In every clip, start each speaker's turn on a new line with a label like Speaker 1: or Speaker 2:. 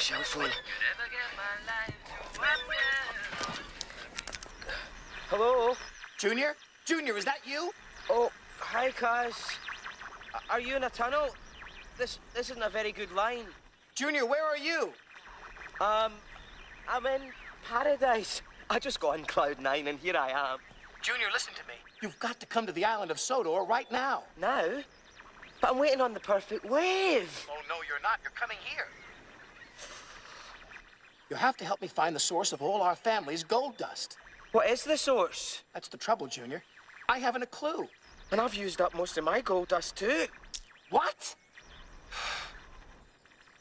Speaker 1: shell phone. Hello?
Speaker 2: Junior? Junior, is that you?
Speaker 1: Oh, hi, Kaz. Are you in a tunnel? This isn't a very good line.
Speaker 2: Junior, where are you?
Speaker 1: I'm in paradise. I just got on cloud 9 and here I am.
Speaker 2: Junior, listen to me. You've got to come to the island of Sodor right now.
Speaker 1: Now? But I'm waiting on the perfect wave.
Speaker 2: Oh, no, you're not. You're coming here. You have to help me find the source of all our family's gold dust.
Speaker 1: What is the source?
Speaker 2: That's the trouble, Junior. I haven't a clue.
Speaker 1: And I've used up most of my gold dust, too.
Speaker 2: What?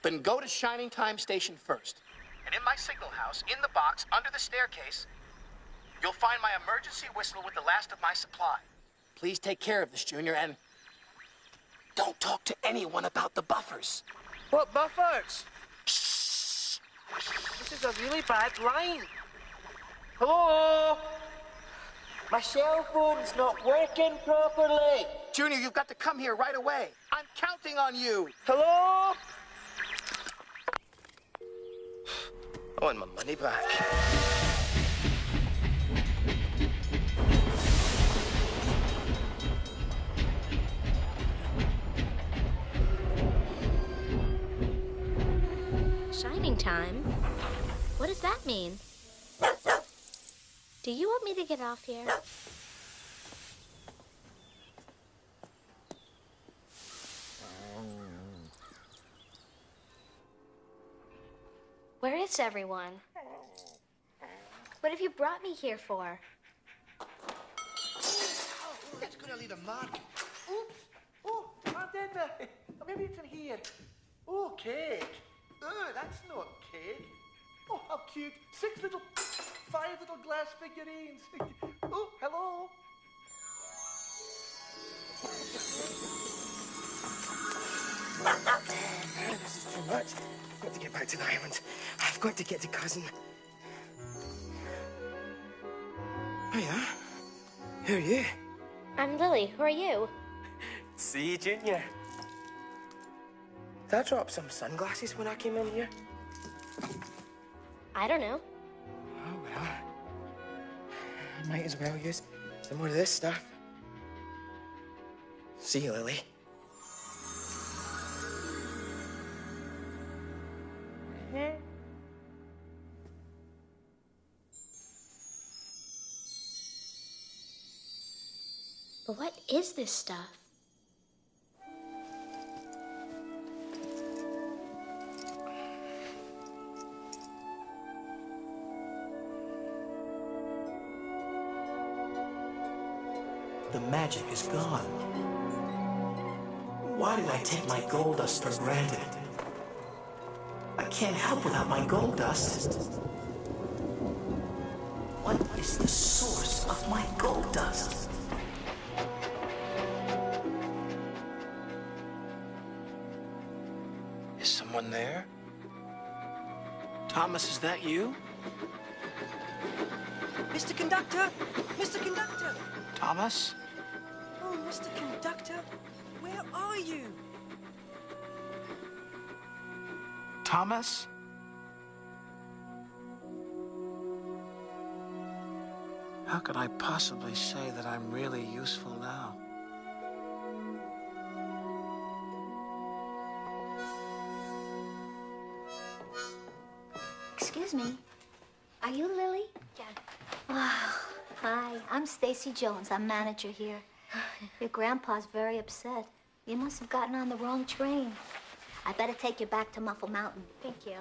Speaker 2: Then go to Shining Time Station first. And in my signal house, in the box, under the staircase, you'll find my emergency whistle with the last of my supply. Please take care of this, Junior, and don't talk to anyone about the buffers.
Speaker 1: What buffers? Shh. This is a really bad line. Hello? My cell phone's not working properly.
Speaker 2: Junior, you've got to come here right away. I'm counting on you.
Speaker 1: Hello? I want my money back.
Speaker 3: Shining time? What does that mean? Do you want me to get off here? Where is everyone? What have you brought me here for?
Speaker 4: Oh, it's gonna leave a mark. Oops. Oh, I did maybe it's in here. Oh, cake. Oh, that's not cake. Oh, how cute. 5 little glass figurines. Oh, hello.
Speaker 1: Man, this is too much. I've got to get back to the island. I've got to get to Cousin. Oh, yeah? Who are you?
Speaker 3: I'm Lily. Who are you?
Speaker 1: See, Junior. Did I drop some sunglasses when I came in here?
Speaker 3: I don't know.
Speaker 1: Oh, well. I might as well use some more of this stuff. See you, Lily.
Speaker 3: But what is this stuff?
Speaker 5: The magic is gone. Why did I take my gold dust for granted? I can't help without my gold dust. What is the source of my gold dust?
Speaker 2: Is someone there? Thomas, is that you?
Speaker 4: Mr. Conductor! Mr. Conductor!
Speaker 2: Thomas?
Speaker 4: Oh, Mr. Conductor, where are you?
Speaker 2: Thomas? How could I possibly say that I'm really useful now?
Speaker 6: Excuse me. Are you Lily?
Speaker 3: Yeah.
Speaker 6: Oh, hi. I'm Stacy Jones. I'm manager here. Your grandpa's very upset. You must have gotten on the wrong train. I better take you back to Muffle Mountain.
Speaker 3: Thank you.